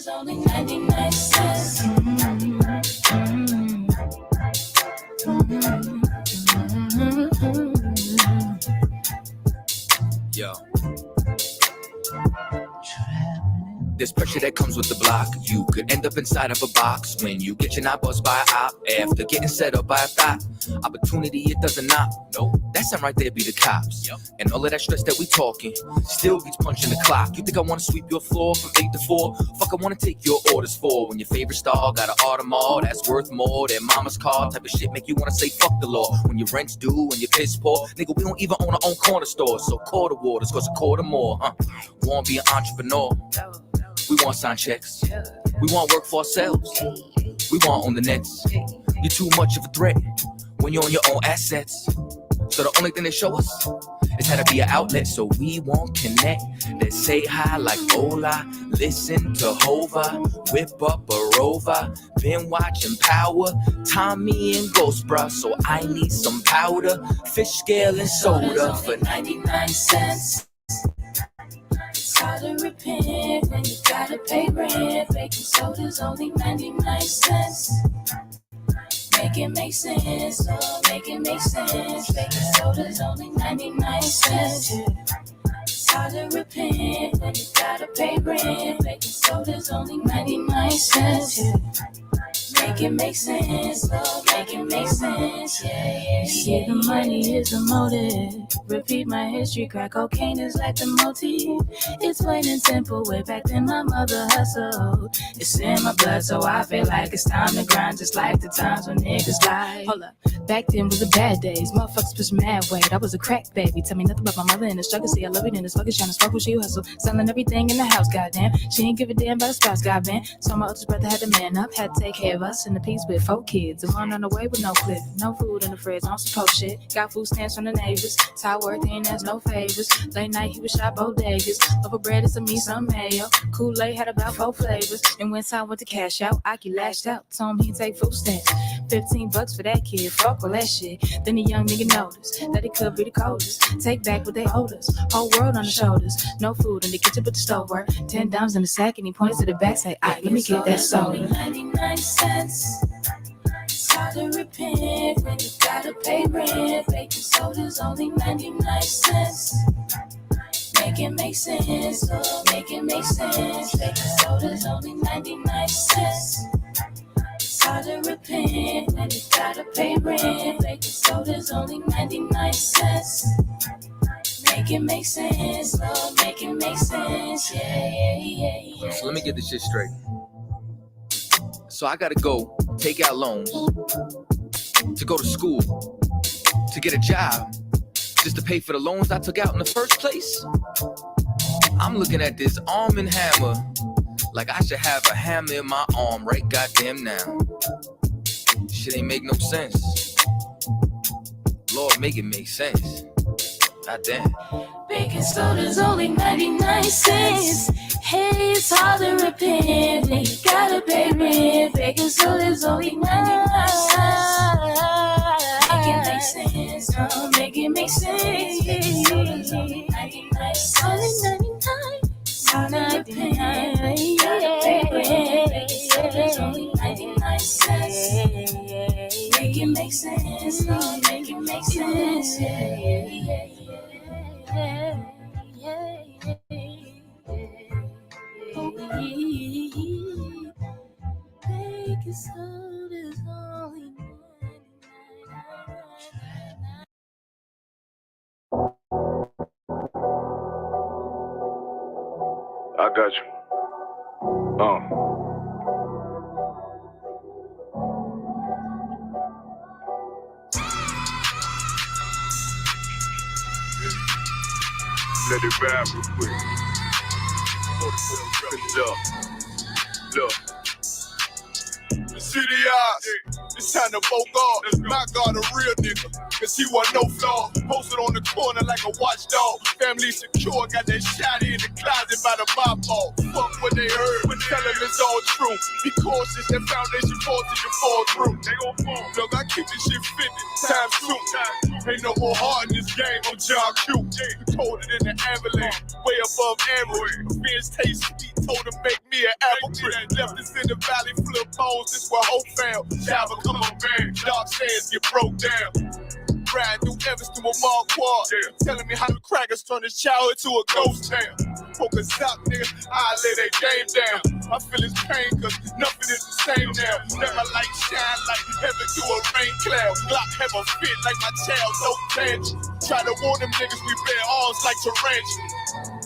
soda's only 99 cents. Yo. There's pressure that comes with the block. You could end up inside of a box when you get your knob buzzed by a op after getting set up by a thought. Opportunity, it doesn't knock. No, that sound right there be the cops. Yep. And all of that stress that we talking still beats punching the clock. You think I want to sweep your floor from 8 to 4? Fuck, I want to take your orders for when your favorite star got an Audemars that's worth more than mama's car. Type of shit make you want to say fuck the law. When your rent's due and your piss poor, nigga, we don't even own our own corner store. So quarter waters cost a quarter more, huh? Want to be an entrepreneur? We want sign checks. We want work for ourselves. We want own the nets. You're too much of a threat when you're on your own assets. So the only thing they show us is how to be an outlet. So we won't connect. Let's say hi like hola. Listen to Hova. Whip up a Rover. Been watching Power. Tommy and Ghost, bruh. So I need some powder. Fish scale and soda for 99 cents. It's hard to repent when you gotta pay rent. Baking soda's only 99 cents. Make it make sense, oh, make it make sense. Baking soda's only 99 cents. It's hard to repent when you gotta pay rent. Baking soda's only 99 cents. Make it make sense, oh, make it make sense. Yeah. See, the money is the motive. Repeat my history, crack cocaine is like the motif. It's plain and simple, way back then my mother hustled. It's in my blood, so I feel like it's time to grind, just like the times when niggas lied. Hold up, back then was the bad days. Motherfuckers push mad weight, I was a crack baby. Tell me nothing about my mother and the struggle. See, I love it in the sluggish, trying to sparkle, she hustle. Selling everything in the house, goddamn. She ain't give a damn about a spouse, goddamn. So my oldest brother had to man up, had to take care of us in the piece with 4 kids. The one on the way with no clip, no food in the fridge, on support shit. Got food stamps from the neighbors. Ty worth, he ain't ask no favors. Late night, he was shot bodegas. Over bread and some meat, some mayo. Kool-Aid had about 4 flavors. And when Ty went to cash out, Aki lashed out. Told him he'd take food stamps. $15 for that kid, fuck all that shit. Then the young nigga noticed that it could be the coldest. Take back what they owed us. Whole world on the shoulders. No food in the kitchen but the stove work. $10 in the sack and he points to the back, say, "Aight, let me get that soda." 99 cents. It's hard to repent when you gotta pay rent. Baking soda's only 99 cents. Make it make sense, oh, make it make sense. Baking soda's only 99 cents. It's hard to repent when you gotta pay rent. Baking soda's only 99 cents. Make it make sense, oh, make it make sense. Yeah. So let me get this shit straight. So I gotta go take out loans to go to school, to get a job, just to pay for the loans I took out in the first place? I'm looking at this arm and hammer like I should have a hammer in my arm right goddamn now. Shit ain't make no sense. Lord, make it make sense. Goddamn. Baking soda's only 99 cents. Hey, it's hard to repent when you gotta pay rent. Baking soda's only 99 cents. Make it make sense, oh, make it make sense. Baking soda's only 99 cents. Only 99. Hard to repent, you gotta pay rent. Baking soda's only 99 cents. Make it make sense, oh, make it make sense. Yeah. Baking soda's only 99. I got you. Let it rap real quick. Look. City eyes. It's time to vote God. My God, a real nigga. Cause he wasn't no flaw. Posted on the corner like a watchdog. Family secure, got that shotty in the closet by the mob ball. Fuck what they heard, but tell them it's all true. Be cautious, that foundation falls till you fall through. They gon' fall. Look, I keep this shit 50 times 2. Ain't no more heart in this game, I'm John Q. Colder than an avalanche, way above average. Fans taste sweet, told him make me an apple tree. Left us in the valley full of bones, this where hope found. Java, come on, man, dark sands get broke down. Riding through Evanston with Mark Quad, telling me how the crackers turn this child into a ghost town. Focus out, nigga, I lay that game down. I feel his pain, cause nothing is the same now. Let my light shine like heaven through a rain cloud. Glock have a fit like my child, so tangible. Try to warn them niggas we bear arms like tarantulas.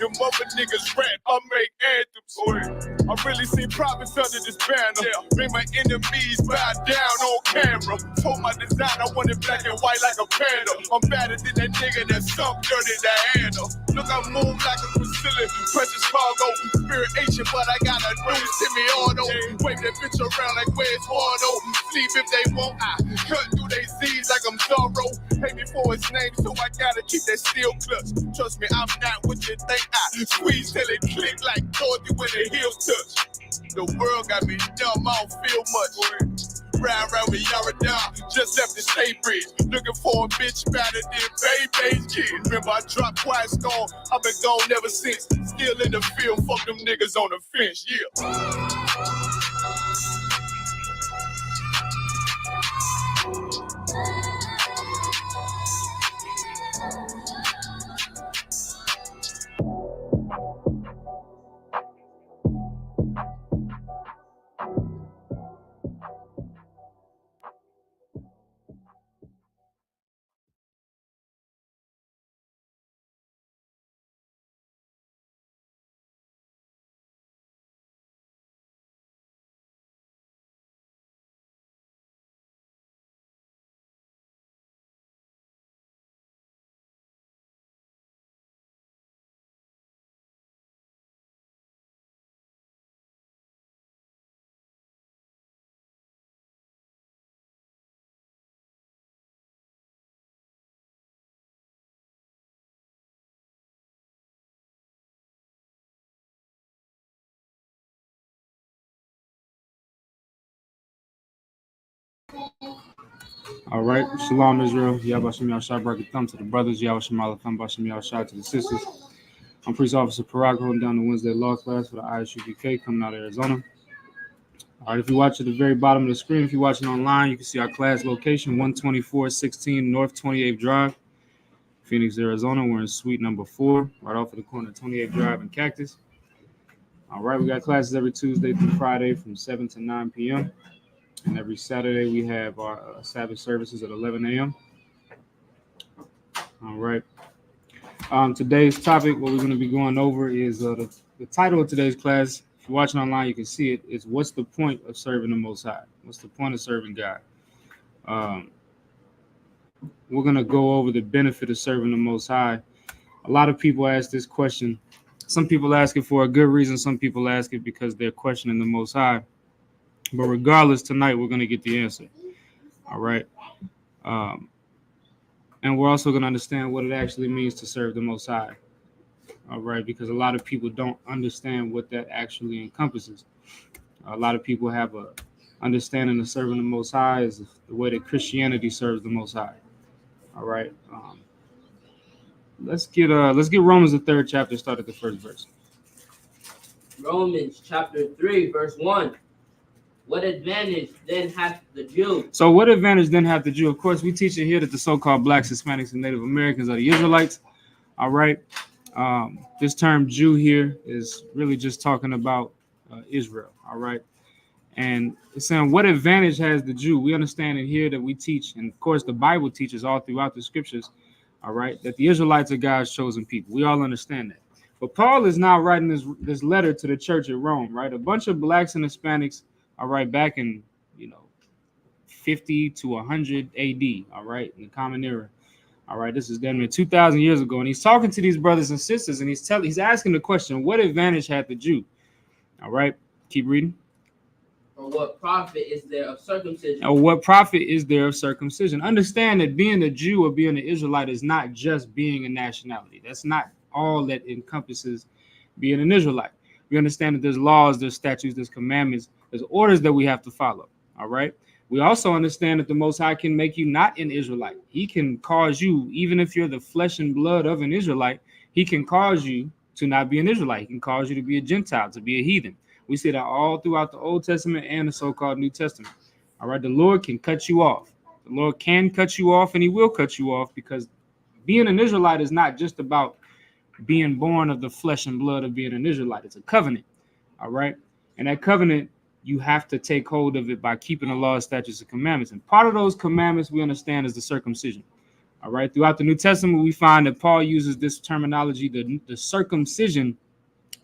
Them mother niggas rap, I make anthems. I really seen prophets under this banner. Make my enemies bow down on camera. Told my design I wanted black and white like a panda. I'm better than that nigga that's some dirty to handle. Look, I move like a Priscilla, precious cargo, spirit ancient, but I got a new semi-auto. Wave that bitch around like where's Waldo. Sleep if they want, I cut through they Z's like I'm Zorro. Hate me for his name, so I gotta keep that steel clutch. Trust me, I'm not what you think. I squeeze till it click like Dorothy when the heels touch. The world got me dumb, I don't feel much. Ride around with Yara, just left the state bridge. Looking for a bitch better than Baby's kid. Remember I dropped Quiet Storm, I've been gone ever since. Still in the field, fuck them niggas on the fence, yeah. All right, Shalom Israel. Yahweh Shemel Shah, break a thumb to the brothers. Yahweh Shemel thumb Shemel Shah to the sisters. I'm Priest Officer Parag, holding down the Wednesday law class for the ISUPK coming out of Arizona. All right, if you watch at the very bottom of the screen, if you're watching online, you can see our class location, 12416 North 28th Drive, Phoenix, Arizona. We're in suite number 4, right off of the corner of 28th Drive and Cactus. All right, we got classes every Tuesday through Friday from 7 to 9 p.m. And every Saturday, we have our Sabbath services at 11 a.m. All right. Today's topic, what we're going to be going over is the title of today's class. If you're watching online, you can see it. It's what's the point of serving the Most High? What's the point of serving God? We're going to go over the benefit of serving the Most High. A lot of people ask this question. Some people ask it for a good reason. Some people ask it because they're questioning the Most High. But regardless, tonight we're going to get the answer. All right. And we're also going to understand what it actually means to serve the Most High. All right. Because a lot of people don't understand what that actually encompasses. A lot of people have a understanding of serving the Most High is the way that Christianity serves the Most High. All right. Let's get Romans the 3rd chapter, start at the 1st verse. Romans chapter 3, verse 1. What advantage then hath the Jew? So what advantage then hath the Jew? Of course, we teach it here that the so-called blacks, Hispanics, and Native Americans are the Israelites. All right. This term Jew here is really just talking about Israel. All right. And it's saying what advantage has the Jew? We understand in here that we teach, and of course the Bible teaches all throughout the scriptures, all right, that the Israelites are God's chosen people. We all understand that. But Paul is now writing this letter to the church at Rome, right? A bunch of blacks and Hispanics, all right, back in 50 to 100 AD, all right, in the Common Era. All right, this is damn near 2,000 years ago, and he's talking to these brothers and sisters, and he's asking the question, what advantage had the Jew? All right, keep reading. or what profit is there of circumcision? Or what profit is there of circumcision? Understand that being a Jew or being an Israelite is not just being a nationality. That's not all that encompasses being an Israelite. We understand that there's laws, there's statutes, there's commandments, there's orders that we have to follow. All right. We also understand that the Most High can make you not an Israelite. He can cause you, even if you're the flesh and blood of an Israelite, he can cause you to not be an Israelite. He can cause you to be a Gentile, to be a heathen. We see that all throughout the Old Testament and the so-called New Testament. All right, the Lord can cut you off. The Lord can cut you off, and he will cut you off, because being an Israelite is not just about being born of the flesh and blood of being an Israelite. It's a covenant. All right, and that covenant, you have to take hold of it by keeping the laws, statutes, and commandments. And part of those commandments we understand is the circumcision. All right, throughout the New Testament, we find that Paul uses this terminology, the circumcision,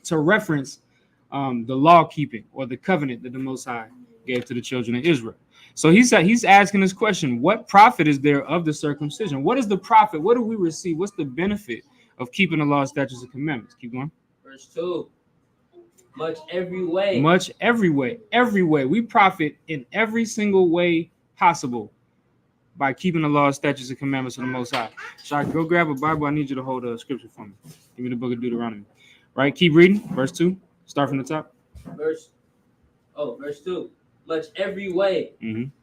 to reference the law keeping or the covenant that the Most High gave to the children of Israel. So he's asking this question: what profit is there of the circumcision? What is the profit? What do we receive? What's the benefit of keeping the law, statutes, and commandments? Keep going. Verse 2. Much every way. Much every way. Every way. We profit in every single way possible by keeping the law, statutes, and commandments of the Most High. Shaq, go grab a Bible. I need you to hold a scripture for me. Give me the book of Deuteronomy. Right? Keep reading. Verse 2. Start from the top. Verse 2. Much every way,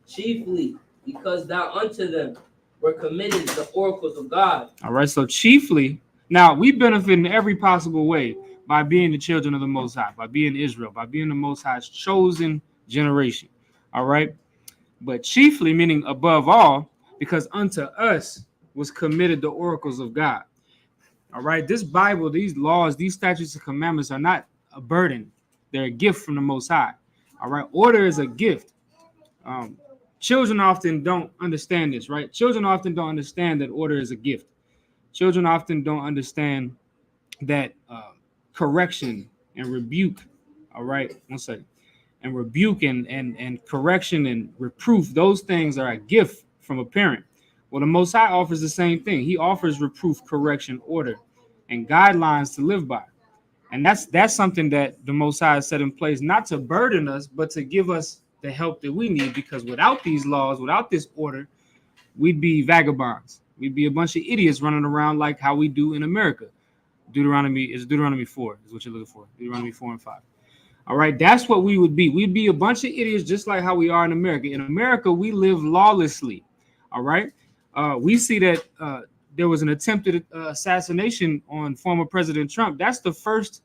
chiefly because thou unto them were committed the oracles of God. All right, so chiefly, now we benefit in every possible way by being the children of the Most High, by being Israel, by being the Most High's chosen generation. All right, but chiefly, meaning above all, because unto us was committed the oracles of God. All right, this Bible, these laws, these statutes and commandments are not a burden. They're a gift from the Most High. All right, order is a gift. Children often don't understand this, right? Children often don't understand that order is a gift. Children often don't understand that correction and rebuke, all right, one second, and rebuke and correction and reproof, those things are a gift from a parent. Well, the Most High offers the same thing. He offers reproof, correction, order, and guidelines to live by. And that's something that the Most High has set in place, not to burden us, but to give us the help that we need, because without these laws, without this order, we'd be vagabonds. We'd be a bunch of idiots running around like how we do in America. Deuteronomy 4 is what you're looking for. Deuteronomy 4 and 5. All right, that's what we would be. We'd be a bunch of idiots just like how we are in America. In America, we live lawlessly. All right, we see that there was an attempted assassination on former President Trump. That's the first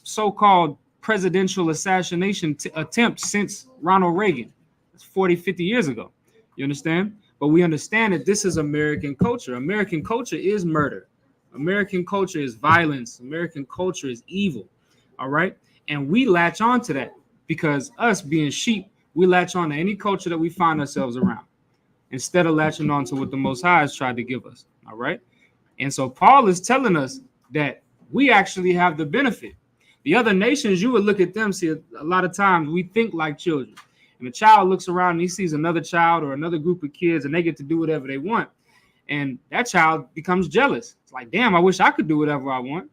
so-called presidential assassination attempt since Ronald Reagan. It's 40, 50 years ago. You understand? But we understand that this is American culture. American culture is murder. American culture is violence. American culture is evil. All right? And we latch on to that because us being sheep, we latch on to any culture that we find ourselves around instead of latching on to what the Most High has tried to give us. All right? And so Paul is telling us that we actually have the benefit. The other nations, you would look at them, see a lot of times we think like children. And a child looks around and he sees another child or another group of kids and they get to do whatever they want. And that child becomes jealous. It's like, damn, I wish I could do whatever I want.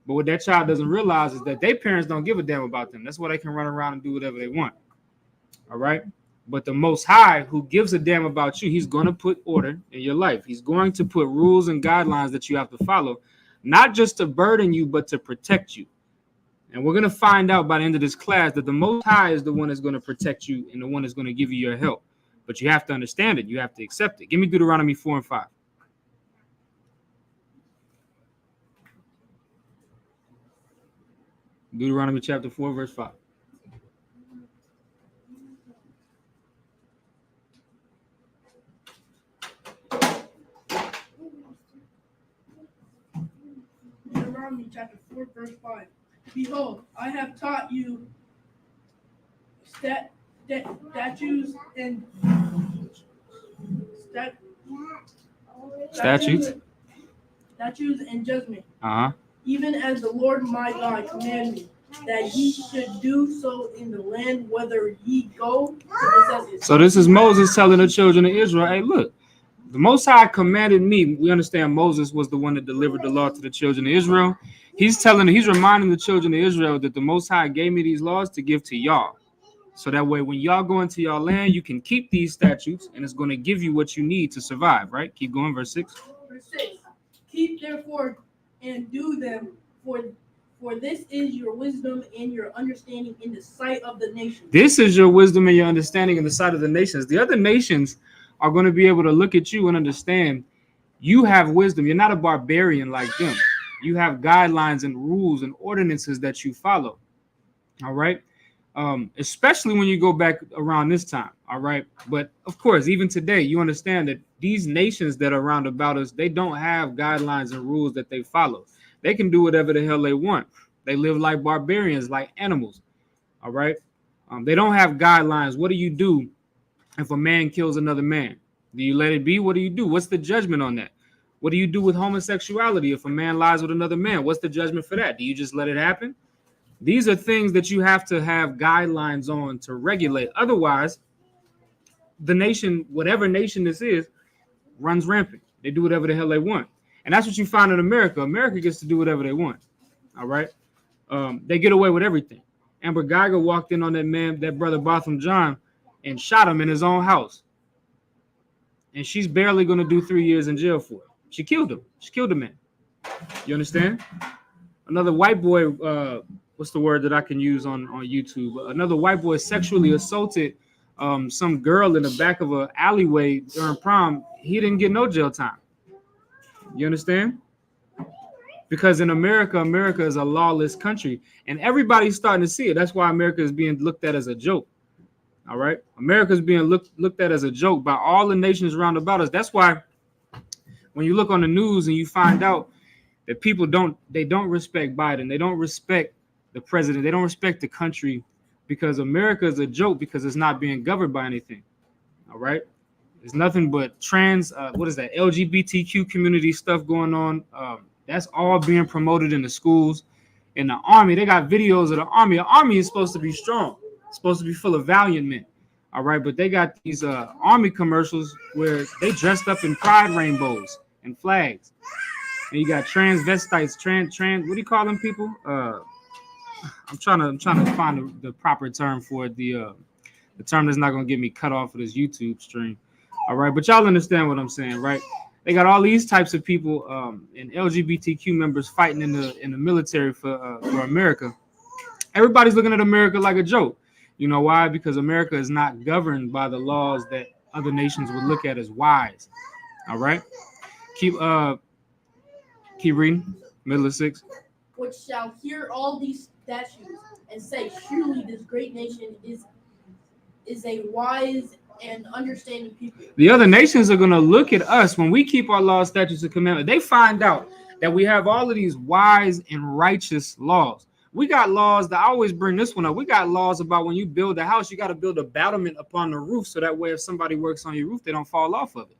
But what that child doesn't realize is that their parents don't give a damn about them. That's why they can run around and do whatever they want. All right. But the Most High, who gives a damn about you, he's going to put order in your life. He's going to put rules and guidelines that you have to follow, not just to burden you, but to protect you. And we're going to find out by the end of this class that the Most High is the one that's going to protect you and the one that's going to give you your help. But you have to understand it. You have to accept it. Give me Deuteronomy 4 and 5. Deuteronomy chapter 4, verse 5. Deuteronomy chapter 4, verse 5. Behold, I have taught you statutes and judgment. Even as the Lord my God commanded me, that ye should do so in the land whether ye go to possess it. So this is Moses telling the children of Israel, hey, look, the Most High commanded me. We understand Moses was the one that delivered the law to the children of Israel. He's reminding the children of Israel that the Most High gave me these laws to give to y'all. So that way, when y'all go into your land, you can keep these statutes, and it's going to give you what you need to survive, right? Keep going, verse 6. Verse 6. Keep therefore and do them, for this is your wisdom and your understanding in the sight of the nations. This is your wisdom and your understanding in the sight of the nations. The other nations are going to be able to look at you and understand you have wisdom. You're not a barbarian like them. You have guidelines and rules and ordinances that you follow. All right. Especially when you go back around this time. All right. But of course, even today, you understand that these nations that are around about us, they don't have guidelines and rules that they follow. They can do whatever the hell they want. They live like barbarians, like animals. All right. They don't have guidelines. What do you do if a man kills another man? Do you let it be? What do you do? What's the judgment on that? What do you do with homosexuality? If a man lies with another man, what's the judgment for that? Do you just let it happen? These are things that you have to have guidelines on to regulate. Otherwise, the nation, whatever nation this is, runs rampant. They do whatever the hell they want. And that's what you find in America. America gets to do whatever they want. All right. They get away with everything. Amber Geiger walked in on that man, that brother Botham John, and shot him in his own house. And she's barely going to do 3 years in jail for it. She killed him. She killed the man. You understand? Another white boy, what's the word that I can use on YouTube? Another white boy sexually assaulted some girl in the back of an alleyway during prom. He didn't get no jail time. You understand? Because in America, America is a lawless country, and everybody's starting to see it. That's why America is being looked at as a joke. All right, America is being looked at as a joke by all the nations around about us. That's why when you look on the news and you find out that people don't respect Biden, they don't respect the president, they don't respect the country, because America is a joke because it's not being governed by anything. All right, there's nothing but LGBTQ community stuff going on. That's all being promoted in the schools. In the army, they got videos of the army. The army is supposed to be strong. It's supposed to be full of valiant men. All right, but they got these army commercials where they dressed up in pride rainbows and flags. And you got transvestites, trans, what do you call them people? I'm trying to find the proper term for it. The term that's not going to get me cut off of this YouTube stream. All right, but y'all understand what I'm saying, right? They got all these types of people and LGBTQ members fighting in the military for America. Everybody's looking at America like a joke. You know why? Because America is not governed by the laws that other nations would look at as wise. All right, keep reading. Middle of 6. Which shall hear all these statutes and say, surely this great nation is a wise and understanding people. The other nations are going to look at us when we keep our laws, statutes, and commandments. They find out that we have all of these wise and righteous laws. We got laws that I always bring this one up. We got laws about when you build a house, you got to build a battlement upon the roof, so that way if somebody works on your roof, they don't fall off of it.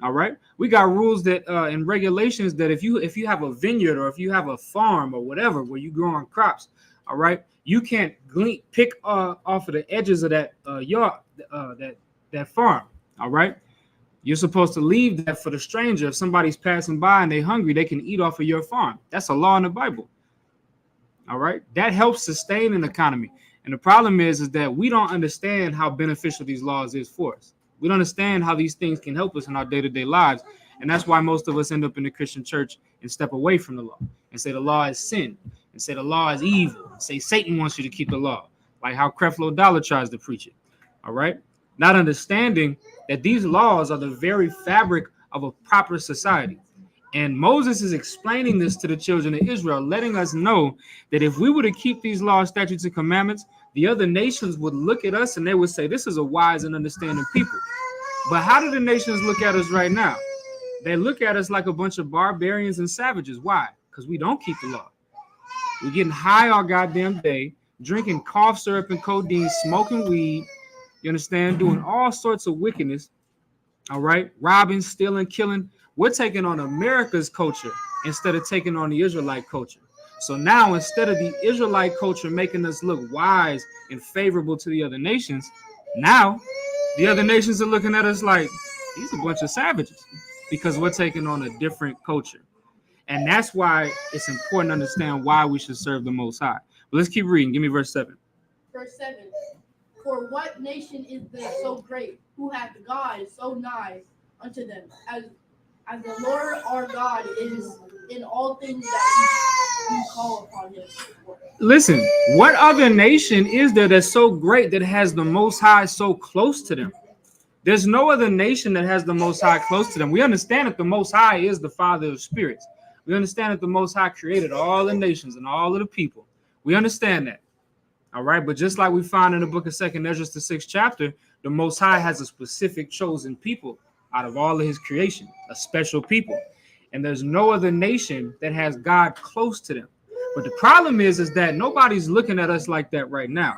All right. We got rules that and regulations that if you have a vineyard or if you have a farm or whatever where you grow on crops, all right, you can't pick off of the edges of that yard, that farm. All right. You're supposed to leave that for the stranger. If somebody's passing by and they're hungry, they can eat off of your farm. That's a law in the Bible. All right. That helps sustain an economy. And the problem is that we don't understand how beneficial these laws is for us. We don't understand how these things can help us in our day-to-day lives. And that's why most of us end up in the Christian church and step away from the law and say the law is sin and say the law is evil and say Satan wants you to keep the law, like how Creflo Dollar tries to preach it. All right. Not understanding that these laws are the very fabric of a proper society. And Moses is explaining this to the children of Israel, letting us know that if we were to keep these laws, statutes, and commandments, the other nations would look at us and they would say, this is a wise and understanding people. But how do the nations look at us right now? They look at us like a bunch of barbarians and savages. Why? Because we don't keep the law. We're getting high all goddamn day, drinking cough syrup and codeine, smoking weed, you understand, doing all sorts of wickedness, all right, robbing, stealing, killing. We're taking on America's culture instead of taking on the Israelite culture. So now, instead of the Israelite culture making us look wise and favorable to the other nations, now the other nations are looking at us like these are a bunch of savages because we're taking on a different culture. And that's why it's important to understand why we should serve the Most High. But let's keep reading. Give me verse 7. Verse 7. For what nation is there so great, who hath God so nigh unto them, as the Lord our God is in all things that we call upon him? Listen, what other nation is there that's so great that has the Most High so close to them? There's no other nation that has the Most High close to them. We understand that the Most High is the Father of spirits. We understand that the Most High created all the nations and all of the people. We understand that. All right. But just like we find in the book of 2nd Ezra, the 6th chapter, the Most High has a specific chosen people out of all of his creation, a special people. And there's no other nation that has God close to them. But the problem is that nobody's looking at us like that right now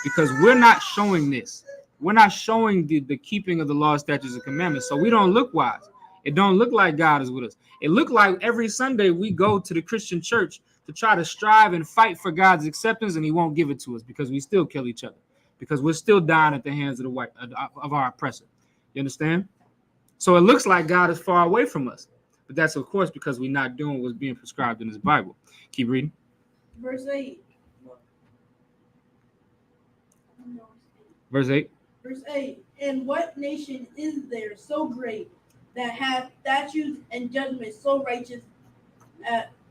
because we're not showing this. We're not showing the keeping of the law, statutes, and commandments. So we don't look wise. It don't look like God is with us. It look like every Sunday we go to the Christian church to try to strive and fight for God's acceptance, and he won't give it to us because we still kill each other, because we're still dying at the hands of of our oppressor. You understand? So it looks like God is far away from us. But that's, of course, because we're not doing what's being prescribed in his Bible. Keep reading. Verse 8. Verse 8. Verse 8. And what nation is there so great that hath statutes and judgments so righteous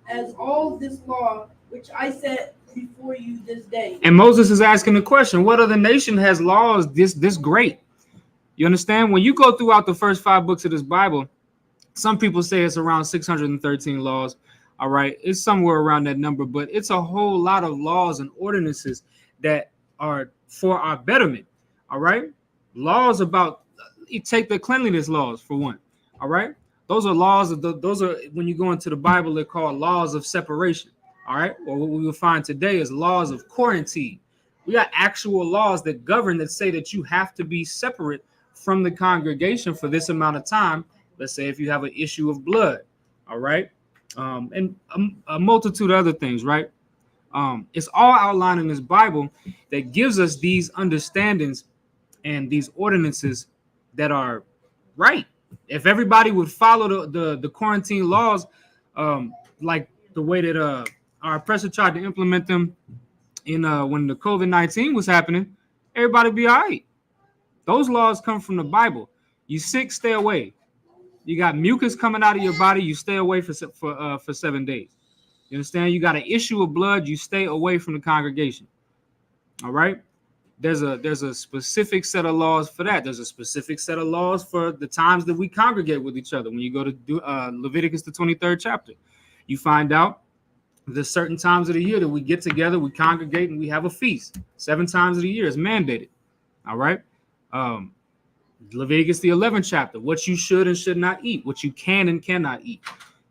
as all this law which I set before you this day? And Moses is asking the question, what other nation has laws this great? You understand? When you go throughout the first 5 books of this Bible, some people say it's around 613 laws. All right. It's somewhere around that number, but it's a whole lot of laws and ordinances that are for our betterment. All right. Laws about, you take the cleanliness laws for one. All right. Those are laws of those are, when you go into the Bible, they're called laws of separation. All right. Well, what we will find today is laws of quarantine. We got actual laws that govern, that say that you have to be separate from the congregation for this amount of time. Let's say if you have an issue of blood. All right. And a multitude of other things, right? It's all outlined in this Bible that gives us these understandings and these ordinances that are right. If everybody would follow the quarantine laws, like the way that our oppressor tried to implement them in when the COVID-19 was happening, everybody be all right. Those laws come from the Bible. You sick, stay away. You got mucus coming out of your body, you stay away for 7 days. You understand? You got an issue of blood, you stay away from the congregation. All right. There's a specific set of laws for that. There's a specific set of laws for the times that we congregate with each other. When you go to Leviticus, the 23rd chapter, you find out there's certain times of the year that we get together, we congregate, and we have a feast. 7 times of the year is mandated. All right. Leviticus, the 11th chapter, what you should and should not eat, what you can and cannot eat.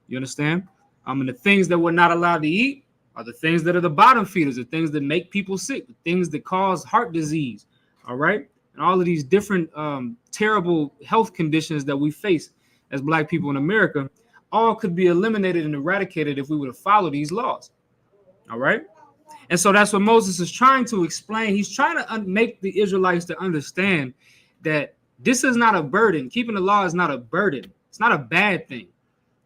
You understand? And the things that we're not allowed to eat are the things that are the bottom feeders, the things that make people sick, the things that cause heart disease. All right. And all of these different terrible health conditions that we face as Black people in America, all could be eliminated and eradicated if we were to follow these laws. All right. And so that's what Moses is trying to explain. He's trying to make the Israelites to understand that this is not a burden. Keeping the law is not a burden. It's not a bad thing.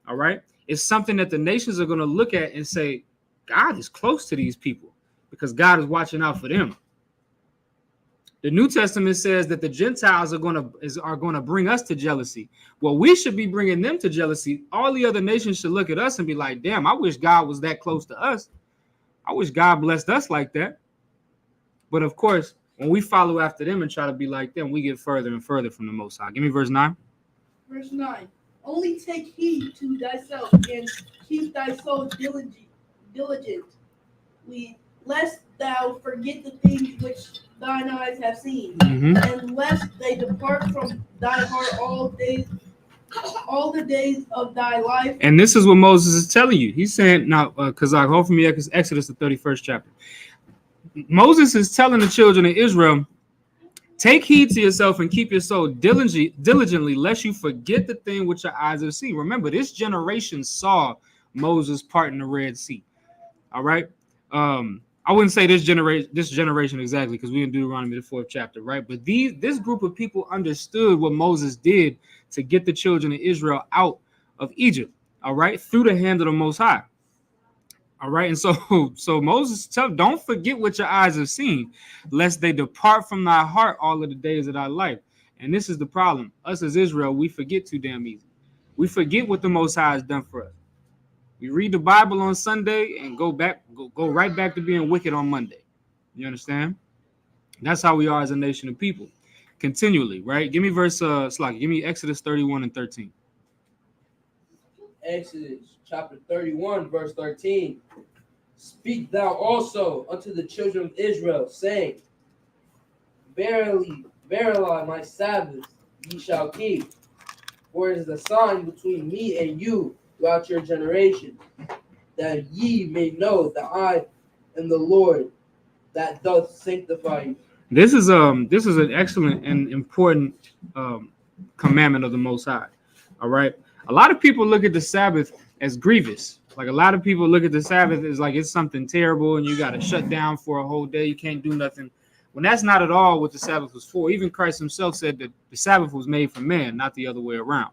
All right. It's something that the nations are going to look at and say, God is close to these people because God is watching out for them. The New Testament says that the Gentiles are going to bring us to jealousy. Well, we should be bringing them to jealousy. All the other nations should look at us and be like, damn, I wish God was that close to us. I wish God blessed us like that. But of course, when we follow after them and try to be like them, we get further and further from the Most High. Give me verse 9. Verse 9. Only take heed to thyself and keep thy soul diligently, lest thou forget the things which thine eyes have seen, and lest they depart from thy heart all the days of thy life. And this is what Moses is telling you. He's saying now, because I hope from me Exodus, the 31st chapter. Moses is telling the children of Israel, take heed to yourself and keep your soul diligently, lest you forget the thing which your eyes have seen. Remember, this generation saw Moses parting the Red Sea. All right. I wouldn't say this generation exactly, because we in Deuteronomy, the 4th chapter, right? But this group of people understood what Moses did to get the children of Israel out of Egypt, all right, through the hand of the Most High. All right. And so Moses tell, don't forget what your eyes have seen, lest they depart from thy heart all of the days of thy life. And this is the problem. Us as Israel, we forget too damn easy. We forget what the Most High has done for us. We read the Bible on Sunday and go right back to being wicked on Monday. You understand? That's how we are as a nation of people. Continually, right? Give me verse give me Exodus 31 and 13. Exodus chapter 31, verse 13. Speak thou also unto the children of Israel, saying, Verily, verily, my Sabbath ye shall keep, for it is a sign between me and you throughout your generation, that ye may know that I am the Lord that doth sanctify you. This is an excellent and important commandment of the Most High. All right. A lot of people look at the Sabbath as grievous. Like a lot of people look at the Sabbath as like it's something terrible and you got to shut down for a whole day. You can't do nothing. When that's not at all what the Sabbath was for. Even Christ himself said that the Sabbath was made for man, not the other way around.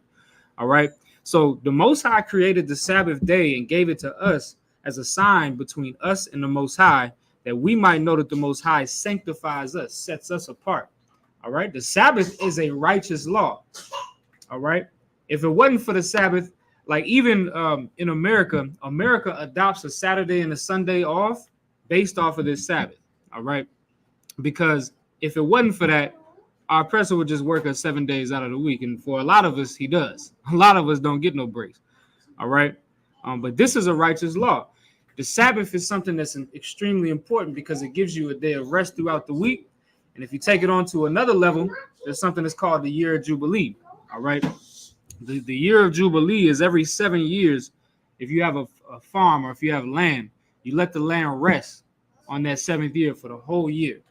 All right. So the Most High created the Sabbath day and gave it to us as a sign between us and the Most High, that we might know that the Most High sanctifies us, sets us apart. All right. The Sabbath is a righteous law. All right. If it wasn't for the Sabbath, like even in America adopts a Saturday and a Sunday off based off of this Sabbath. All right. Because if it wasn't for that, our oppressor would just work us 7 days out of the week. And for a lot of us, he does. A lot of us don't get no breaks. All right. But this is a righteous law. The Sabbath is something that's extremely important because it gives you a day of rest throughout the week. And if you take it on to another level, there's something that's called the year of Jubilee. All right. The year of Jubilee is every 7 years. If you have a farm or if you have land, you let the land rest on that 7th year for the whole year.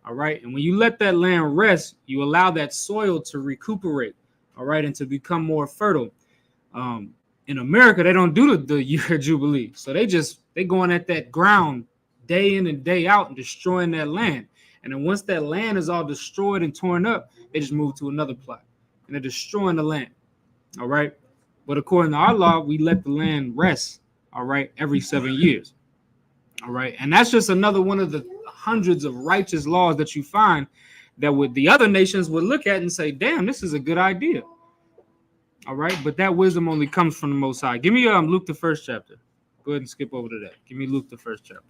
All right. And when you let that land rest, you allow that soil to recuperate. All right. And to become more fertile. In America, they don't do the year of Jubilee. So they going at that ground day in and day out and destroying that land. And then once that land is all destroyed and torn up, they just move to another plot. And they're destroying the land. All right. But according to our law, we let the land rest. All right. Every 7 years. All right. And that's just another one of the hundreds of righteous laws that you find that the other nations would look at and say, damn, this is a good idea. All right. But that wisdom only comes from the Most High. Give me Luke, the 1st chapter. Go ahead and skip over to that. Give me Luke, the 1st chapter.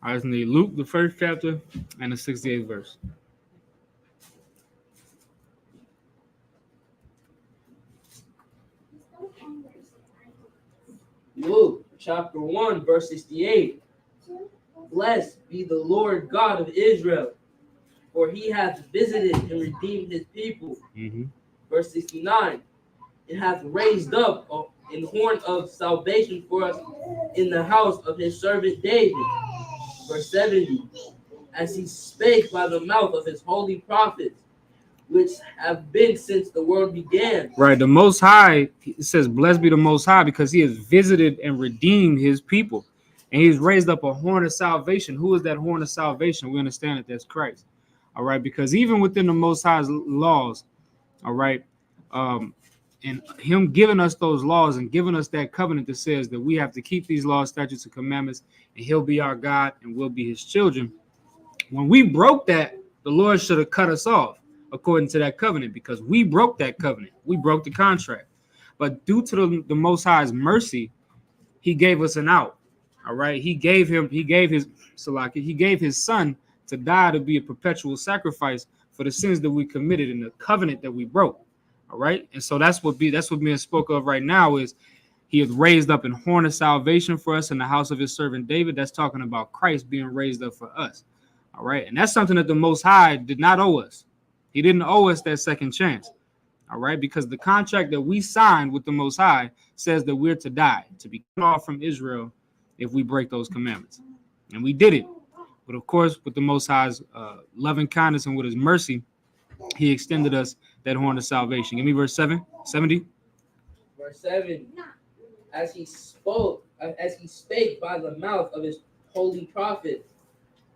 I just need Luke, the 1st chapter, and the 68th verse. Luke chapter 1, verse 68. Blessed be the Lord God of Israel, for he hath visited and redeemed his people. Verse 69. It hath raised up an horn of salvation for us in the house of his servant David. Verse 70. As he spake by the mouth of his holy prophets, which have been since the world began. Right. The Most High, it says, blessed be the Most High, because he has visited and redeemed his people. And he's raised up a horn of salvation. Who is that horn of salvation? We understand that that's Christ. All right. Because even within the Most High's laws, all right, and him giving us those laws and giving us that covenant that says that we have to keep these laws, statutes, and commandments, and he'll be our God and we'll be his children. When we broke that, the Lord should have cut us off according to that covenant, because we broke that covenant. We broke the contract. But due to the Most High's mercy, he gave us an out. All right. He gave his son to die to be a perpetual sacrifice for the sins that we committed in the covenant that we broke. All right. And so that's what being spoke of right now is he has raised up an horn of salvation for us in the house of his servant David. That's talking about Christ being raised up for us. All right. And that's something that the Most High did not owe us. He didn't owe us that second chance. All right. Because the contract that we signed with the Most High says that we're to die, to be cut off from Israel if we break those commandments. And we did it. But of course, with the Most High's loving kindness and with his mercy, he extended us that horn of salvation. Give me verse 70. Verse 7. As he spake by the mouth of his holy prophets,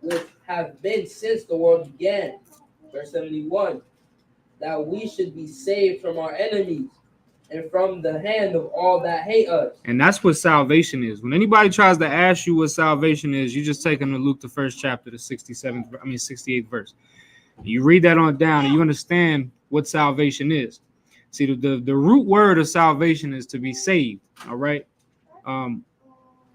which have been since the world began. Verse 71, that we should be saved from our enemies and from the hand of all that hate us. And that's what salvation is. When anybody tries to ask you what salvation is, you just take them to Luke, the first chapter, the 68th verse. You read that on down and you understand what salvation is. See, the root word of salvation is to be saved, all right? And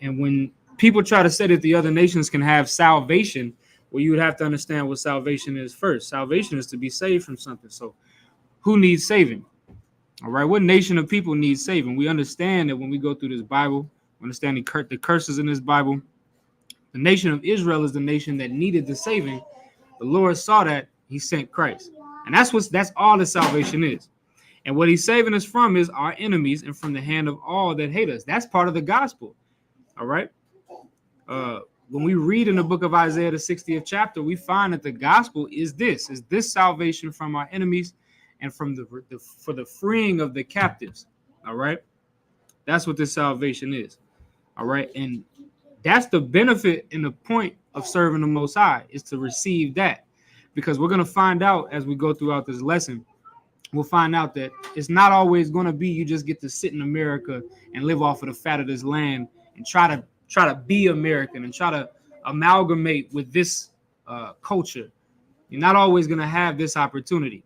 when people try to say that the other nations can have salvation, well, you would have to understand what salvation is first. Salvation is to be saved from something. So who needs saving? All right, what nation of people needs saving? We understand that when we go through this Bible, we understand the curses in this Bible. The nation of Israel is the nation that needed the saving. The Lord saw that, he sent Christ. And that's all that salvation is. And what he's saving us from is our enemies and from the hand of all that hate us. That's part of the gospel. All right. When we read in the book of Isaiah, the 60th chapter, we find that the gospel is this salvation from our enemies and from for the freeing of the captives. All right. That's what this salvation is. All right. And that's the benefit and the point of serving the Most High, is to receive that. Because we're going to find out as we go throughout this lesson, we'll find out that it's not always going to be you just get to sit in America and live off of the fat of this land and try to be American and try to amalgamate with this culture. You're not always going to have this opportunity.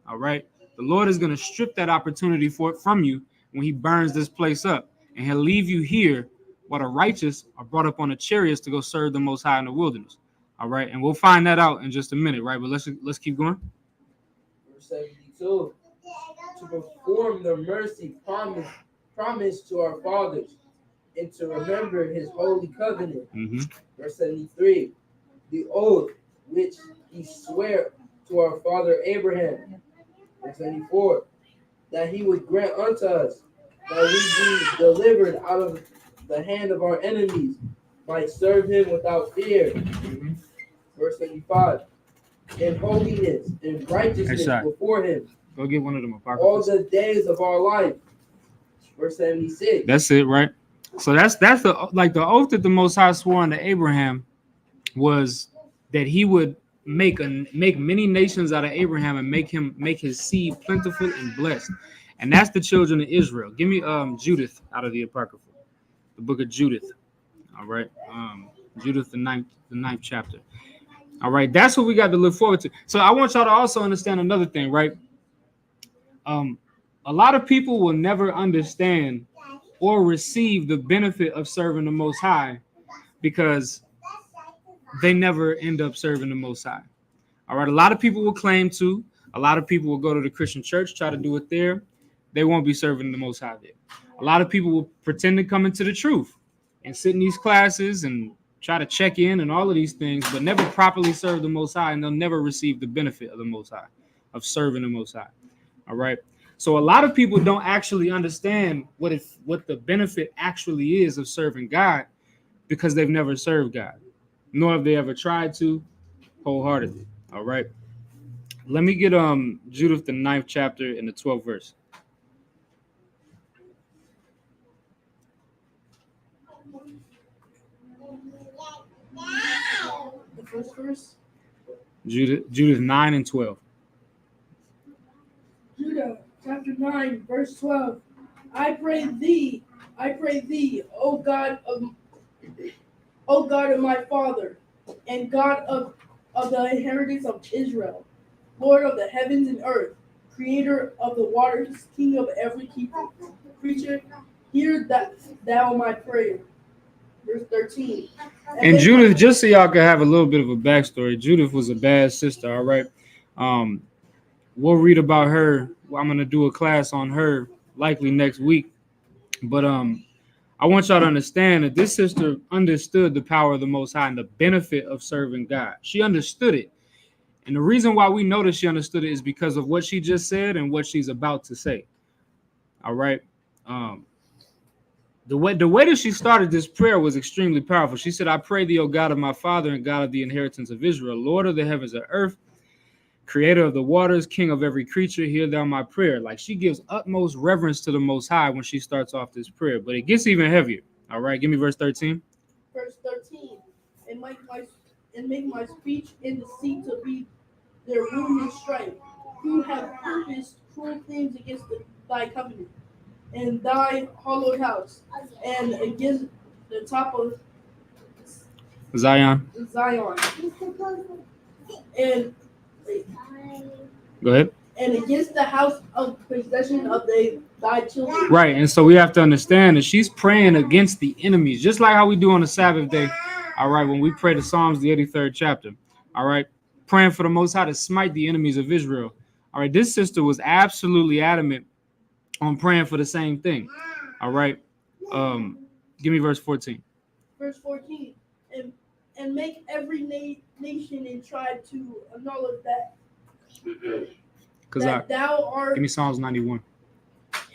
All right. The Lord is going to strip that opportunity from you when he burns this place up, and he'll leave you here while the righteous are brought up on the chariots to go serve the Most High in the wilderness. All right. And we'll find that out in just a minute. Right. But let's keep going. Verse 72, to perform the mercy promised to our fathers and to remember his holy covenant. Verse 73, the oath which he sware to our father Abraham. Verse 74, that he would grant unto us that we be delivered out of the hand of our enemies, might serve him without fear. Verse 75, in holiness and righteousness before him. Go get one of them all the days of our life. Verse 76. That's it, right? So that's the oath that the Most High swore unto Abraham was that he would make many nations out of Abraham and make his seed plentiful and blessed. And that's the children of Israel. Give me Judith out of the Apocrypha, the book of Judith. All right, Judith, the ninth chapter. All right, that's what we got to look forward to. So I want y'all to also understand another thing, right? A lot of people will never understand or receive the benefit of serving the Most High because they never end up serving the Most High. All right, a lot of people will claim to. A lot of people will go to the Christian church, try to do it there. They won't be serving the Most High there. A lot of people will pretend to come into the truth and sit in these classes and try to check in and all of these things, but never properly serve the Most High, and they'll never receive the benefit of the Most High, of serving the Most High. All right. So a lot of people don't actually understand what the benefit actually is of serving God because they've never served God, nor have they ever tried to wholeheartedly. All right. Let me get Judith, the 9th chapter and the 12th verse. The first verse? Judith 9 and 12. Judah, chapter 9, verse 12. I pray thee, O God of my father, and God of the inheritance of Israel, Lord of the heavens and earth, creator of the waters, king of every creature, hear thou my prayer. Verse 13. And Judith, just so y'all can have a little bit of a backstory, Judith was a bad sister, all right? We'll read about her. I'm going to do a class on her likely next week. But I want y'all to understand that this sister understood the power of the Most High and the benefit of serving God. She understood it. And the reason why we know that she understood it is because of what she just said and what she's about to say. All right. The way that she started this prayer was extremely powerful. She said, I pray thee, O God of my father and God of the inheritance of Israel, Lord of the heavens and earth, creator of the waters, king of every creature, hear thou my prayer. Like, she gives utmost reverence to the Most High when she starts off this prayer, but it gets even heavier. All right, give me verse 13. Verse 13. And and make my speech and deceit to be their ruin and strife, who have purposed cruel things against thy covenant, and thy hallowed house, and against the top of Zion. Zion, and Go ahead. and against the house of possession of thy children. Right, and so we have to understand that she's praying against the enemies, just like how we do on the Sabbath day. All right, when we pray the Psalms, the 83rd chapter. All right, praying for the Most High to smite the enemies of Israel. All right, this sister was absolutely adamant on praying for the same thing. All right, give me verse 14. Verse 14, and make every nation and tribe to acknowledge that thou art. Give me Psalms 91.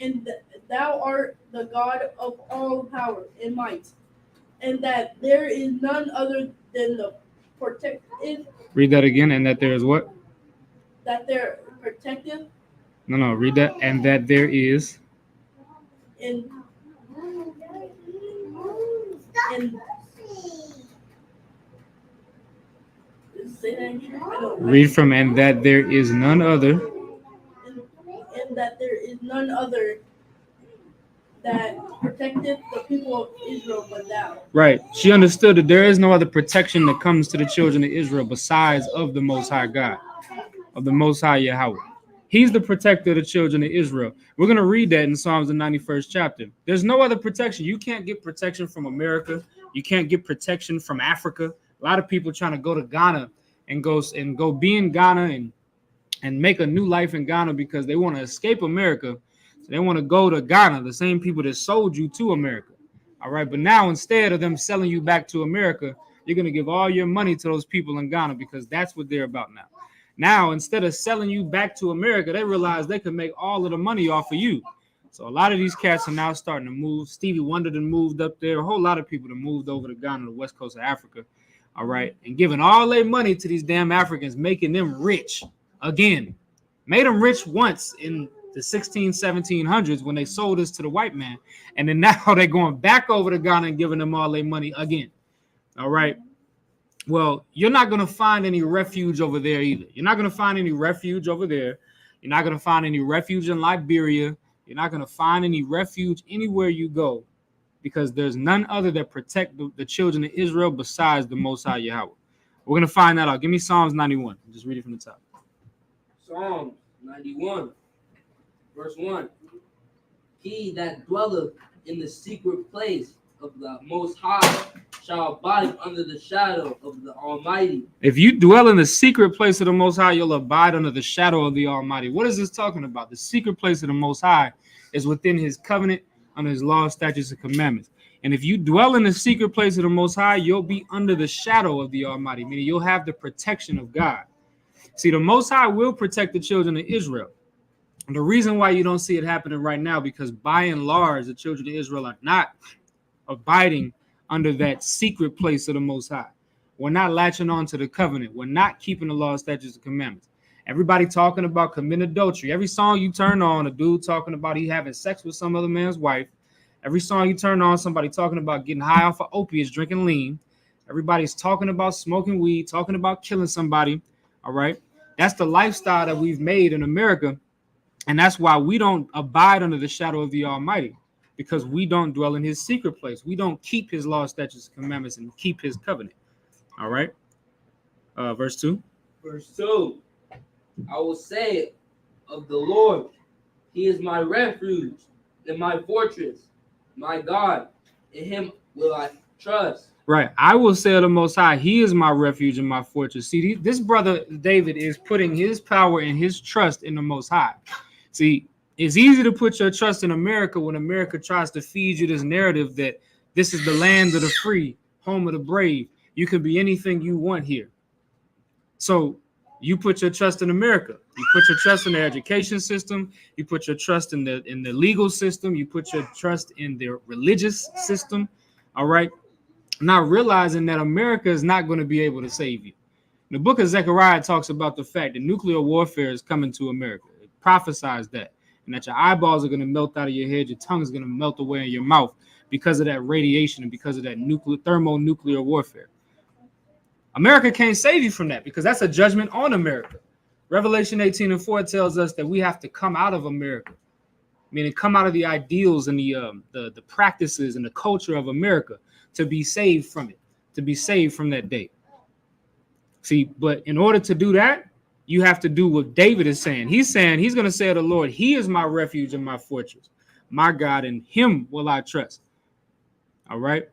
And thou art the God of all power and might, and that there is none other than the protective. Read that again. And that there is what? That they're protective. No, read that. And that there is. And say that again. Read from and that there is none other. And that there is none other that protected the people of Israel but thou. Right. She understood that there is no other protection that comes to the children of Israel besides of the Most High God, of the Most High Yahweh. He's the protector of the children of Israel. We're going to read that in Psalms, the 91st chapter. There's no other protection. You can't get protection from America. You can't get protection from Africa. A lot of people trying to go to Ghana and go be in Ghana and make a new life in Ghana because they want to escape America. So they want to go to Ghana, the same people that sold you to America. All right. But now instead of them selling you back to America, you're going to give all your money to those people in Ghana because that's what they're about now. Now, instead of selling you back to America, they realize they can make all of the money off of you. So a lot of these cats are now starting to move. Stevie Wonder done moved up there. A whole lot of people that moved over to Ghana, the west coast of Africa. All right. And giving all their money to these damn Africans, making them rich again. Made them rich once in the 1700s when they sold us to the white man. And then now they're going back over to Ghana and giving them all their money again. All right. Well, you're not going to find any refuge over there either. You're not going to find any refuge over there. You're not going to find any refuge in Liberia. You're not going to find any refuge anywhere you go because there's none other that protect the children of Israel besides the Most High Yahweh. We're going to find that out. Give me Psalms 91. Just read it from the top. Psalms 91, verse 1. He that dwelleth in the secret place of the Most High shall abide under the shadow of the Almighty. If you dwell in the secret place of the Most High, you'll abide under the shadow of the Almighty. What is this talking about? The secret place of the Most High is within his covenant, under his law, statutes, and commandments. And if you dwell in the secret place of the Most High, you'll be under the shadow of the Almighty, meaning you'll have the protection of God. See, the Most High will protect the children of Israel. And the reason why you don't see it happening right now, because by and large, the children of Israel are not abiding under that secret place of the Most High. We're not latching on to the covenant. We're not keeping the law, statutes, and commandments. Everybody talking about committing adultery. Every song you turn on, a dude talking about he having sex with some other man's wife. Every song you turn on, somebody talking about getting high off of opiates, drinking lean. Everybody's talking about smoking weed, talking about killing somebody. All right. That's the lifestyle that we've made in America. And that's why we don't abide under the shadow of the Almighty, because we don't dwell in his secret place. We don't keep his law, statutes, and commandments and keep his covenant. All right. Verse 2. Verse 2. I will say of the Lord, he is my refuge and my fortress, my God, in him will I trust. Right. I will say of the Most High, he is my refuge and my fortress. See, this brother David is putting his power and his trust in the Most High. See, it's easy to put your trust in America when America tries to feed you this narrative that this is the land of the free, home of the brave. You can be anything you want here. So you put your trust in America. You put your trust in the education system. You put your trust in the legal system. You put your trust in the religious system. All right. Not realizing that America is not going to be able to save you. The book of Zechariah talks about the fact that nuclear warfare is coming to America. It prophesies that. And that your eyeballs are going to melt out of your head. Your tongue is going to melt away in your mouth because of that radiation and because of that thermonuclear warfare. America can't save you from that because that's a judgment on America. Revelation 18:4 tells us that we have to come out of America, meaning come out of the ideals and the practices and the culture of America to be saved from it, to be saved from that day. See, but in order to do that, you have to do what David is saying. He's saying he's going to say to the Lord, he is my refuge and my fortress, my God, in him will I trust. All right.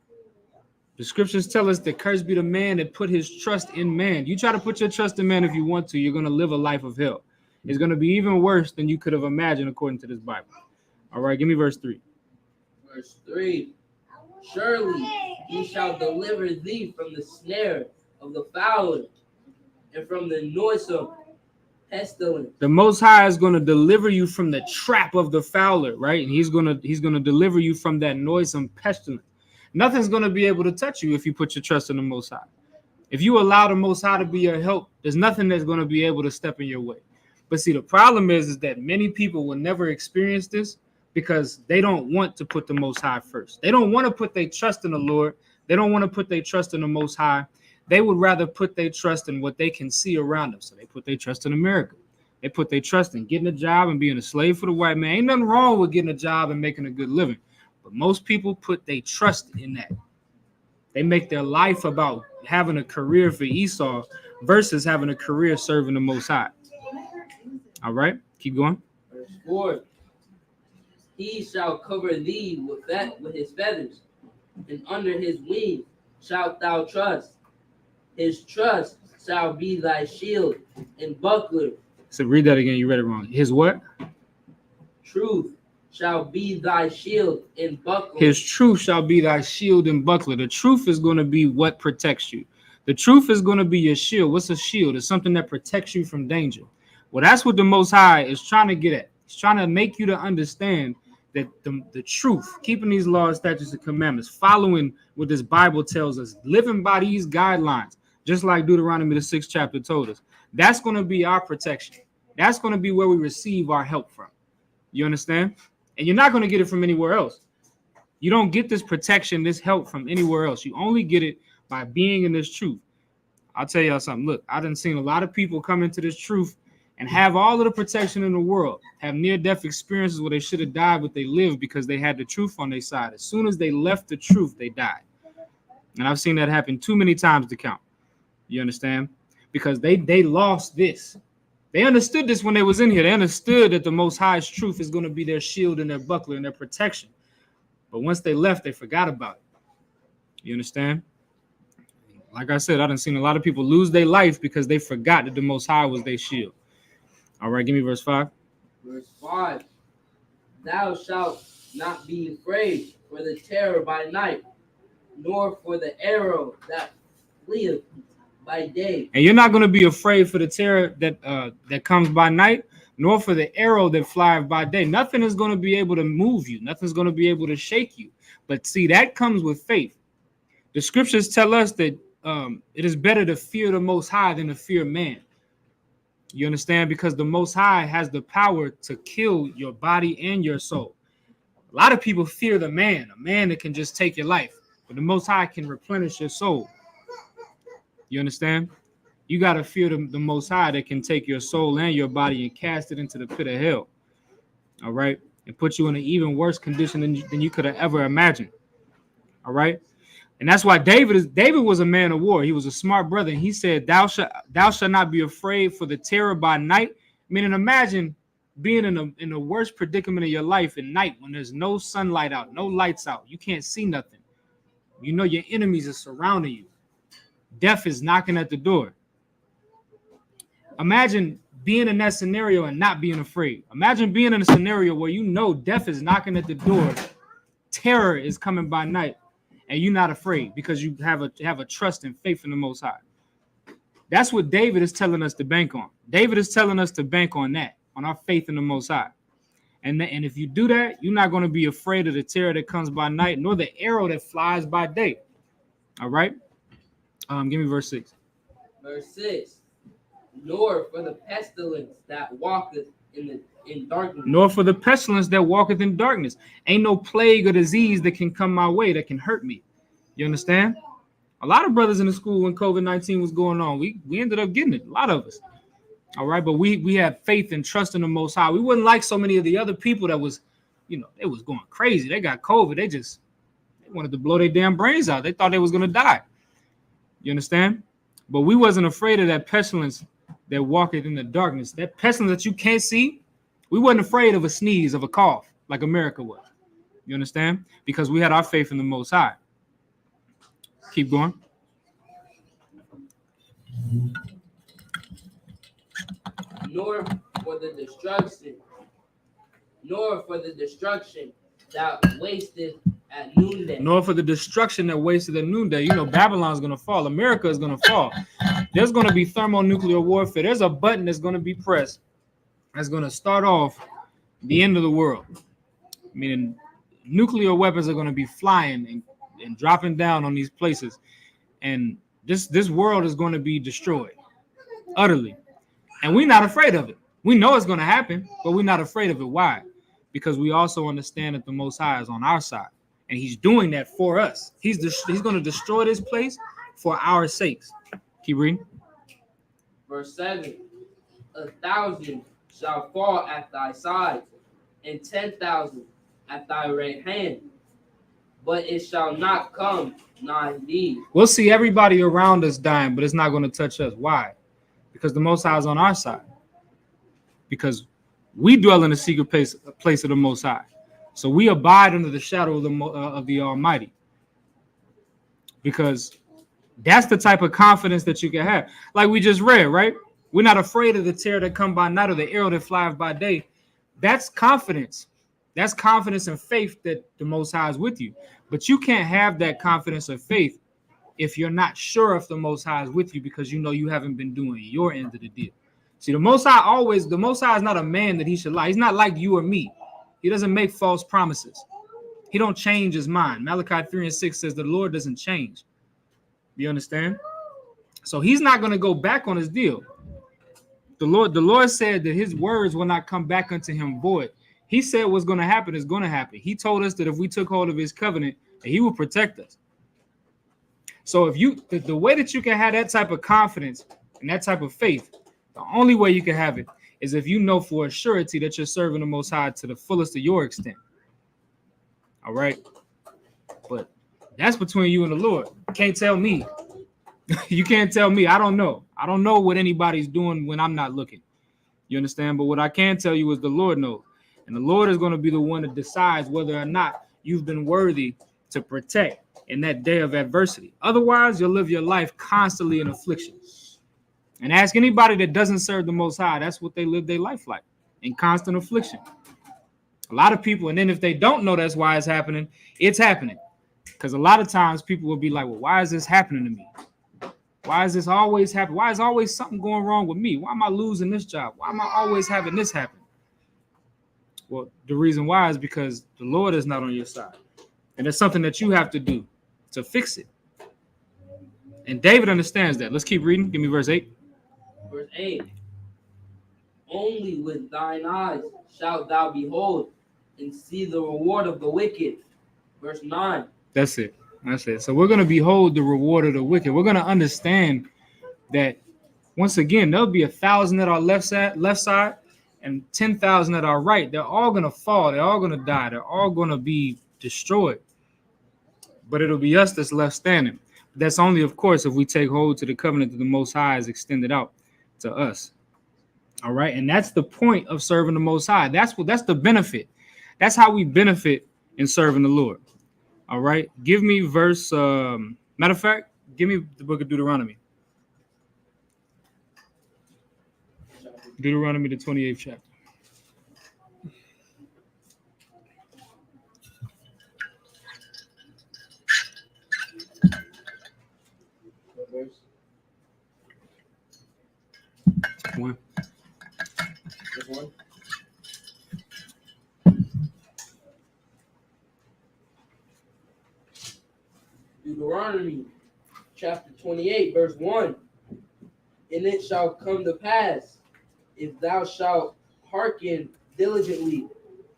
The scriptures tell us that cursed be the man that put his trust in man. You try to put your trust in man if you want to, you're going to live a life of hell. It's going to be even worse than you could have imagined according to this Bible. All right, give me verse 3. Verse 3. Surely he shall deliver thee from the snare of the fowler and from the noisome pestilence. The Most High is going to deliver you from the trap of the fowler, right? And he's going to deliver you from that noisome pestilence. Nothing's going to be able to touch you if you put your trust in the Most High. If you allow the Most High to be your help, there's nothing that's going to be able to step in your way. But see, the problem is that many people will never experience this because they don't want to put the Most High first. They don't want to put their trust in the Lord. They don't want to put their trust in the Most High. They would rather put their trust in what they can see around them. So they put their trust in America. They put their trust in getting a job and being a slave for the white man. Ain't nothing wrong with getting a job and making a good living. But most people put their trust in that. They make their life about having a career for Esau versus having a career serving the Most High. All right, keep going. Verse 4. He shall cover thee with his feathers, and under his wings shalt thou trust. His trust shall be thy shield and buckler. So read that again. You read it wrong. His what? Truth shall be thy shield and buckler. His truth shall be thy shield and buckler. The truth is going to be what protects you. The truth is going to be your shield. What's a shield? It's something that protects you from danger. Well, that's what the Most High is trying to get at. He's trying to make you to understand that the truth, keeping these laws, statutes, and commandments, following what this Bible tells us, living by these guidelines, just like Deuteronomy, the 6th chapter told us, that's going to be our protection. That's going to be where we receive our help from. You understand? And you're not going to get it from anywhere else. You don't get this protection, this help from anywhere else. You only get it by being in this truth. I'll tell y'all something. Look, I done seen a lot of people come into this truth and have all of the protection in the world, have near-death experiences where they should have died, but they lived because they had the truth on their side. As soon as they left the truth, they died. And I've seen that happen too many times to count. You understand? Because they lost this. They understood this when they was in here. They understood that the Most High's truth is going to be their shield and their buckler and their protection. But once they left, they forgot about it. You understand? Like I said, I done seen a lot of people lose their life because they forgot that the Most High was their shield. All right, give me verse 5. Verse 5. Thou shalt not be afraid for the terror by night, nor for the arrow that fleeth by day. And you're not going to be afraid for the terror that comes by night, nor for the arrow that flieth by day. Nothing is going to be able to move you. Nothing's going to be able to shake you. But see, that comes with faith. The scriptures tell us that it is better to fear the Most High than to fear man. You understand? Because the Most High has the power to kill your body and your soul. A lot of people fear the man, a man that can just take your life. But the Most High can replenish your soul. You understand? You got to fear the Most High that can take your soul and your body and cast it into the pit of hell. All right? And put you in an even worse condition than you could have ever imagined. All right? And that's why David was a man of war. He was a smart brother. And he said, thou shalt not be afraid for the terror by night. Meaning, imagine being in the worst predicament of your life at night when there's no sunlight out, no lights out. You can't see nothing. You know your enemies are surrounding you. Death is knocking at the door. Imagine being in that scenario and not being afraid. Imagine being in a scenario where you know death is knocking at the door. Terror is coming by night. And you're not afraid because you have a trust and faith in the Most High. That's what David is telling us to bank on. David is telling us to bank on that, on our faith in the Most High. And if you do that, you're not going to be afraid of the terror that comes by night, nor the arrow that flies by day. All right? Give me verse 6. Verse 6. Nor for the pestilence that walketh in darkness. Nor for the pestilence that walketh in darkness. Ain't no plague or disease that can come my way that can hurt me. You understand? A lot of brothers in the school when COVID-19 was going on, we ended up getting it. A lot of us. All right, but we had faith and trust in the Most High. We wouldn't like so many of the other people that was, they was going crazy. They got COVID. They wanted to blow their damn brains out. They thought they was gonna die. You understand? But we wasn't afraid of that pestilence that walketh in the darkness. That pestilence that you can't see. We wasn't afraid of a sneeze, of a cough, like America was. You understand? Because we had our faith in the Most High. Keep going. Nor for the destruction that wasteth at noonday. Nor for the destruction that wasted at noonday. Babylon's going to fall. America is going to fall. There's going to be thermonuclear warfare. There's a button that's going to be pressed that's going to start off the end of the world. Meaning nuclear weapons are going to be flying and dropping down on these places. And this world is going to be destroyed utterly. And we're not afraid of it. We know it's going to happen, but we're not afraid of it. Why? Because we also understand that the Most High is on our side. And he's doing that for us. He's going to destroy this place for our sakes. Keep reading. Verse 7. 1,000 shall fall at thy side, and 10,000 at thy right hand, but it shall not come nigh thee. We'll see everybody around us dying, but it's not going to touch us. Why? Because the Most High is on our side. Because we dwell in the secret place of the Most High. So we abide under the shadow of the Almighty. Because that's the type of confidence that you can have. Like we just read, right? We're not afraid of the terror that come by night or the arrow that flies by day. That's confidence. That's confidence and faith that the Most High is with you. But you can't have that confidence or faith if you're not sure if the Most High is with you, because you haven't been doing your end of the deal. See, the Most High is not a man that he should lie. He's not like you or me. He doesn't make false promises. He don't change his mind. Malachi 3:6 says the Lord doesn't change. You understand? So he's not going to go back on his deal. The Lord said that his words will not come back unto him void. He said what's going to happen is going to happen. He told us that if we took hold of his covenant, that he will protect us. So if the way that you can have that type of confidence and that type of faith, the only way you can have it is if you know for a surety that you're serving the Most High to the fullest of your extent. All right? But that's between you and the Lord. You can't tell me. You can't tell me. I don't know. I don't know what anybody's doing when I'm not looking. You understand? But what I can tell you is the Lord knows. And the Lord is going to be the one that decides whether or not you've been worthy to protect in that day of adversity. Otherwise, you'll live your life constantly in affliction. And ask anybody that doesn't serve the Most High, that's what they live their life like, in constant affliction. A lot of people, and then if they don't know that's why it's happening. Because a lot of times people will be like, well, why is this happening to me? Why is this always happening? Why is always something going wrong with me? Why am I losing this job? Why am I always having this happen? Well, the reason why is because the Lord is not on your side. And it's something that you have to do to fix it. And David understands that. Let's keep reading. Give me verse 8. Verse 8. Only with thine eyes shalt thou behold and see the reward of the wicked. Verse 9. That's it. So we're going to behold the reward of the wicked. We're going to understand that once again, there'll be 1,000 at our left side and 10,000 at our right. They're all going to fall. They're all going to die. They're all going to be destroyed. But it'll be us that's left standing. That's only, of course, if we take hold to the covenant that the Most High has extended out to us. All right. And that's the point of serving the Most High. That's the benefit. That's how we benefit in serving the Lord. All right. Give me verse. Matter of fact, give me the book of Deuteronomy. Deuteronomy, the 28th chapter. One. This one. Deuteronomy chapter 28, verse 1. And it shall come to pass, if thou shalt hearken diligently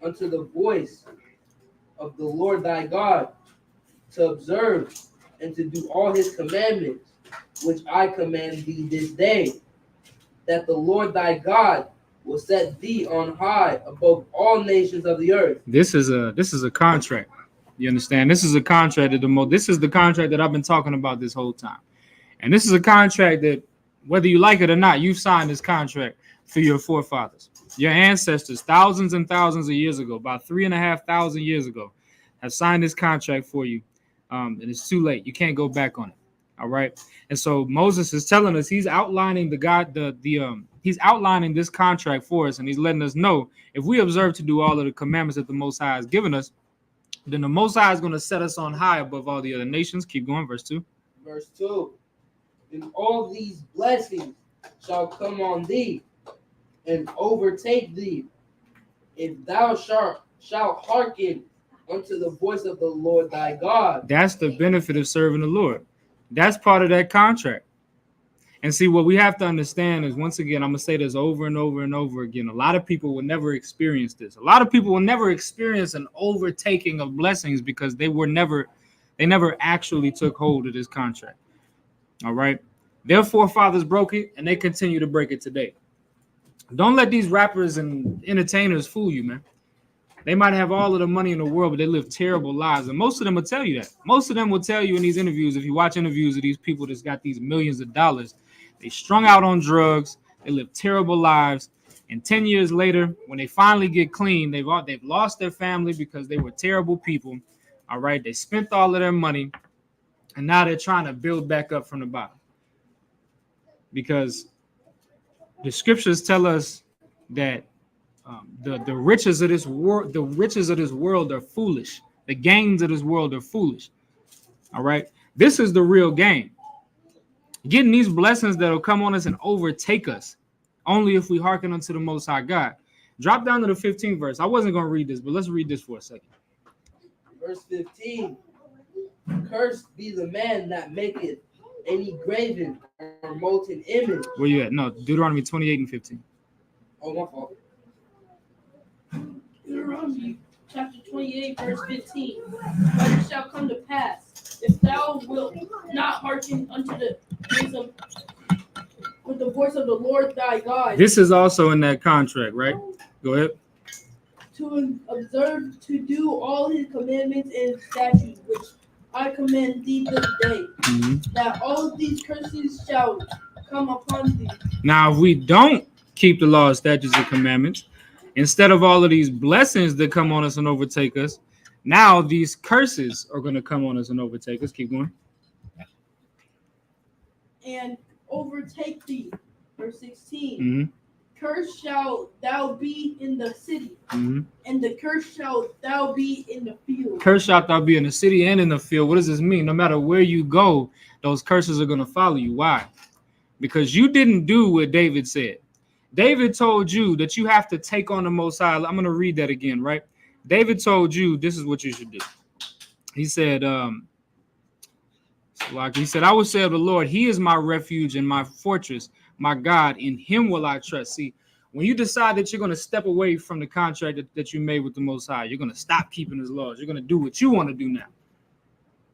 unto the voice of the Lord thy God, to observe and to do all his commandments, which I command thee this day, that the Lord thy God will set thee on high above all nations of the earth. This is a contract. You understand? This is a contract this is the contract that I've been talking about this whole time. And this is a contract that, whether you like it or not, you've signed this contract for your forefathers. Your ancestors, thousands and thousands of years ago, about 3,500 years ago, have signed this contract for you. And it's too late. You can't go back on it. All right. And so Moses is telling us, he's outlining he's outlining this contract for us, and he's letting us know if we observe to do all of the commandments that the Most High has given us, then the Most High is going to set us on high above all the other nations. Keep going, verse 2. Verse 2. And all these blessings shall come on thee and overtake thee, if thou shalt hearken unto the voice of the Lord thy God. That's the benefit of serving the Lord. That's part of that contract. And see, what we have to understand is, once again, I'm going to say this over and over and over again, a lot of people will never experience this. A lot of people will never experience an overtaking of blessings because they never actually took hold of this contract. All right. Their forefathers broke it, and they continue to break it today. Don't let these rappers and entertainers fool you, man. They might have all of the money in the world, but they live terrible lives. And most of them will tell you that. Most of them will tell you in these interviews, if you watch interviews of these people that's got these millions of dollars, they strung out on drugs, they live terrible lives. And 10 years later, when they finally get clean, they've lost their family because they were terrible people. All right. They spent all of their money, and now they're trying to build back up from the bottom. Because the scriptures tell us that the riches of this world are foolish. The gains of this world are foolish. All right. This is the real game. Getting these blessings that'll come on us and overtake us only if we hearken unto the Most High God. Drop down to the 15th verse. I wasn't going to read this, but let's read this for a second. Verse 15. Cursed be the man that maketh any graven or molten image. Where you at? No, Deuteronomy 28 and 15. Oh, my fault. Deuteronomy chapter 28, verse 15. But it shall come to pass, if thou wilt not hearken unto the voice of the Lord thy God. This is also in that contract, right? Go ahead. To observe to do all his commandments and statutes, which I command thee this day, that all of these curses shall come upon thee. Now, if we don't keep the law, statutes, and commandments, instead of all of these blessings that come on us and overtake us, now these curses are going to come on us and overtake us. Keep going. And overtake thee. Verse 16. Cursed shalt thou be in the city, and the curse shalt thou be in the field. Cursed shalt thou be in the city and in the field. What does this mean? No matter where you go, those curses are going to follow you. Why? Because you didn't do what David said. David told you that you have to take on the Most High. I'm going to read that again, right? David told you this is what you should do. He said, I will say of the Lord, he is my refuge and my fortress, my God, in him will I trust. See, when you decide that you're going to step away from the contract that you made with the Most High, you're going to stop keeping his laws. You're going to do what you want to do now.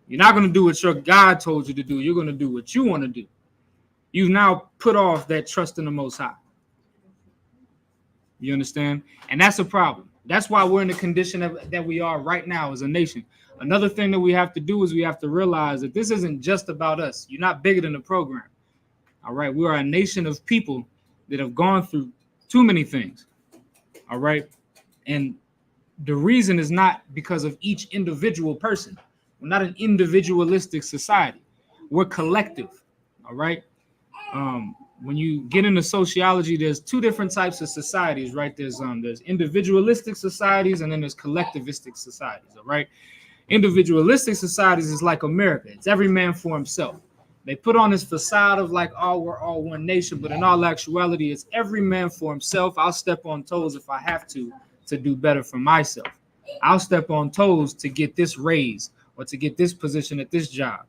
You're not going to do what your God told you to do. You're going to do what you want to do. You've now put off that trust in the Most High. You understand? And that's a problem. That's why we're in the condition that we are right now as a nation. Another thing that we have to do is we have to realize that this isn't just about us. You're not bigger than the program. All right. We are a nation of people that have gone through too many things. All right. And the reason is not because of each individual person. We're not an individualistic society. We're collective. All right. When you get into sociology, there's two different types of societies, right? There's individualistic societies and then there's collectivistic societies. All right. Individualistic societies is like America. It's every man for himself. They put on this facade of like, oh, we're all one nation, but in all actuality, it's every man for himself. I'll step on toes if I have to do better for myself. I'll step on toes to get this raise or to get this position at this job.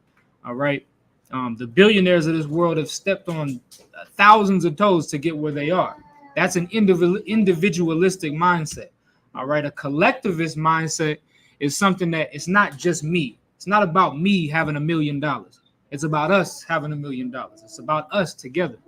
All right. The billionaires of this world have stepped on thousands of toes to get where they are. That's an individualistic mindset. All right. A collectivist mindset is something that it's not just me. It's not about me having $1 million. It's about us having $1 million. It's about us together.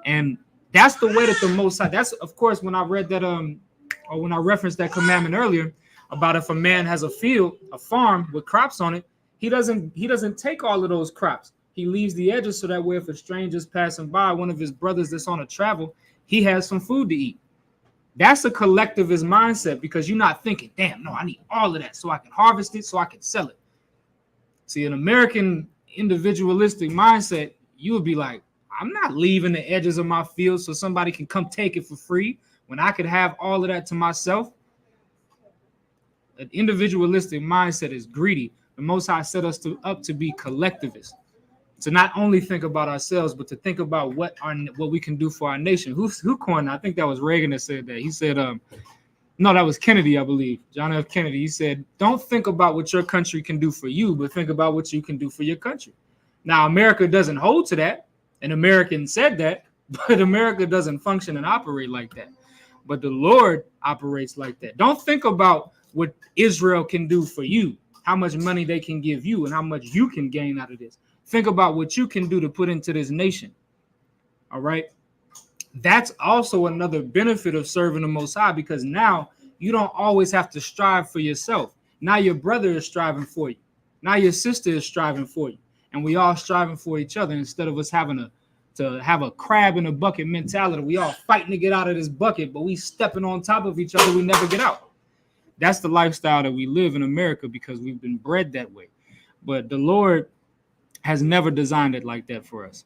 And that's the way that the Most High, that's of course when I read that or when I referenced that commandment earlier about if a man has a field, a farm with crops on it, he doesn't take all of those crops. He leaves the edges so that way if a stranger's passing by, one of his brothers that's on a travel, he has some food to eat. That's a collectivist mindset because you're not thinking, damn, no, I need all of that so I can harvest it, so I can sell it. See, an American individualistic mindset, you would be like, I'm not leaving the edges of my field so somebody can come take it for free when I could have all of that to myself. An individualistic mindset is greedy. The Most High set us up to be collectivists, to not only think about ourselves, but to think about what we can do for our nation. Who coined? I think that was Reagan that said that. He said, no, that was Kennedy, I believe. John F. Kennedy. He said, don't think about what your country can do for you, but think about what you can do for your country. Now, America doesn't hold to that. An American said that, but America doesn't function and operate like that. But the Lord operates like that. Don't think about what Israel can do for you, how much money they can give you, and how much you can gain out of this. Think about what you can do to put into this nation. All right. That's also another benefit of serving the Most High, because now you don't always have to strive for yourself. Now your brother is striving for you. Now your sister is striving for you. And we all striving for each other instead of us having to have a crab in a bucket mentality. We all fighting to get out of this bucket, but we stepping on top of each other. We never get out. That's the lifestyle that we live in America because we've been bred that way. But the Lord has never designed it like that for us.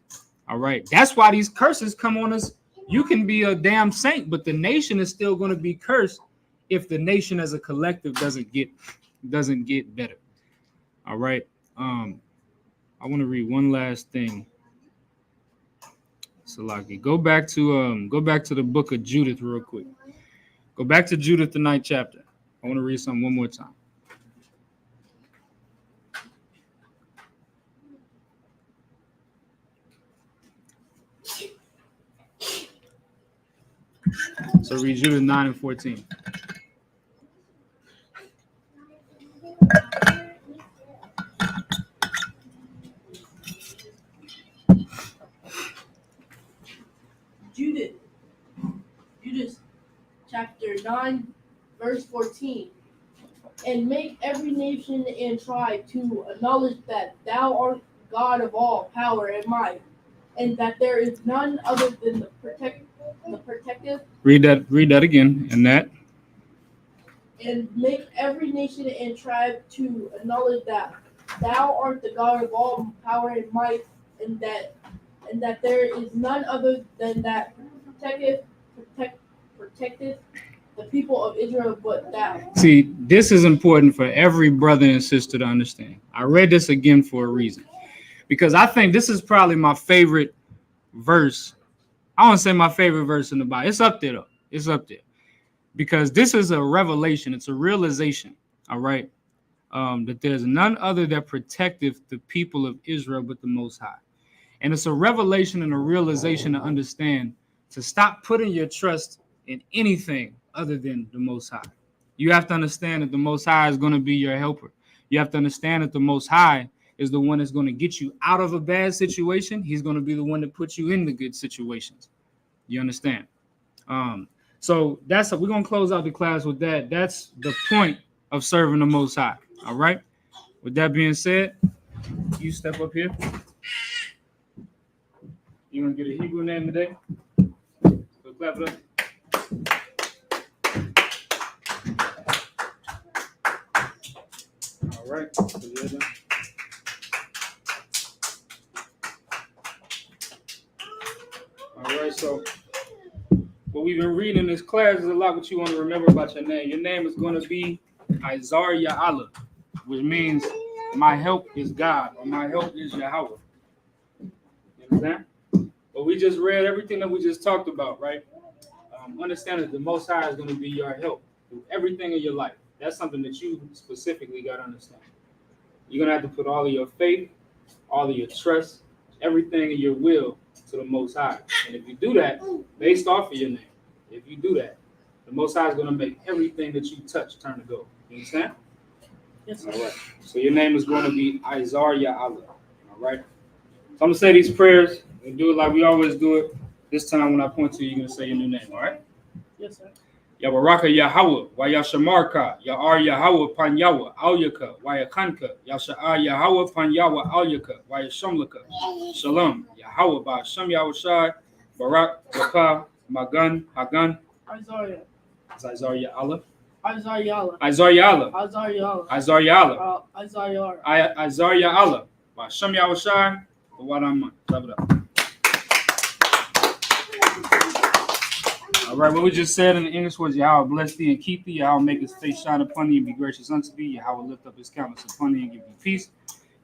All right. That's why these curses come on us. You can be a damn saint, but the nation is still going to be cursed if the nation as a collective doesn't get better. All right. I want to read one last thing. Salaki, go back to the book of Judith real quick. Go back to Judith, the 9th chapter. I want to read something one more time. So read Judith 9 and 14. Judith chapter 9, verse 14. And make every nation and tribe to acknowledge that thou art God of all power and might, and that there is none other than the protective. Read that again. And that. And make every nation and tribe to acknowledge that thou art the God of all power and might, and that there is none other than that protected the people of Israel but thou. See, this is important for every brother and sister to understand. I read this again for a reason, because I think this is probably my favorite verse. I want to say my favorite verse in the Bible. It's up there though. It's up there because this is a revelation. It's a realization. All right. That there's none other that protecteth the people of Israel but the Most High. And it's a revelation and a realization to understand, to stop putting your trust in anything other than the Most High. You have to understand that the Most High is going to be your helper. You have to understand that the Most High is the one that's going to get you out of a bad situation. He's going to be the one that puts you in the good situations. You understand? So we're going to close out the class with that. That's the point of serving the Most High. All right. With that being said, you step up here. You want to get a Hebrew name today? So clap it up. All right. All right. So what we've been reading in this class is a lot what you want to remember about your name. Your name is going to be Izar Ya'ala, which means my help is God, or my help is Yahweh. You understand? But we just read everything that we just talked about, right? Understand that the Most High is going to be your help through everything in your life. That's something that you specifically got to understand. You're going to have to put all of your faith, all of your trust, everything in your will to the Most High. And if you do that, based off of your name, if you do that, the Most High is going to make everything that you touch turn to gold. You understand? Yes, All sir. right. So your name is going to be Isaiah Allah. All right. So I'm gonna say these prayers and do it like we always do it. This time when I point to you, you're gonna say your new name. All right. Yes, sir. Ya Baraka Yahweh, wa ya Shamarka, ya Ar Yahweh Pan Yahweh, Alyaka, wa ya Kanka, ya Sha'a Yahweh Pan Yahweh, Alyaka, wa ya Shamlaka. Shalom, Yahweh Ba Shem Yahweh Shai, Barak, Waka, Magan, Hagan, Isaiah. Isaiah Allah, Isaiah. Isaiah Allah, Isaiah. Isaiah Allah, Isaiah. Isaiah Allah, Ba Shem Yahweh Shai, what I'm on. All right, what we just said in the English was Yahweh bless thee and keep thee. Yahweh make his face shine upon thee and be gracious unto thee. Yahweh lift up his countenance upon thee and give thee peace.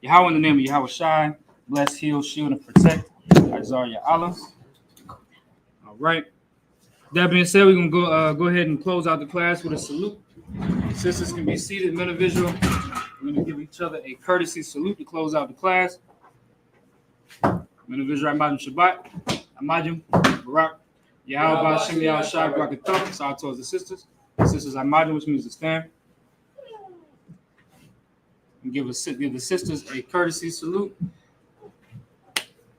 Yahweh in the name of Yahweh Shai, bless, heal, shield, and protect. Isaiah Allah. All right. That being said, we're gonna go ahead and close out the class with a salute. Sisters can be seated, men of Israel. We're gonna give each other a courtesy salute to close out the class. Men of Israel, Amajim Shabbat, Amajim, Barak. Yahweh Ba Shem Yahweh Shai Brakatah. So out towards the sisters. Sisters Amajim, which means to stand. And give the sisters a courtesy salute.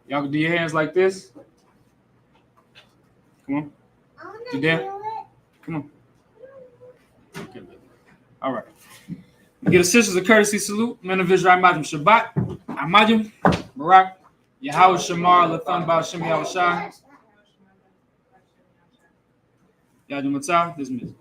Y'all can do your hands like this. Come on. You there? Come on. Okay. All right. Give the sisters a courtesy salute. Men of Israel, Amajim Shabbat, Amajim, Barak. Yahweh Shamar Lathan Ba Shem Yahweh Shai. Yadu Matzah, dismissed.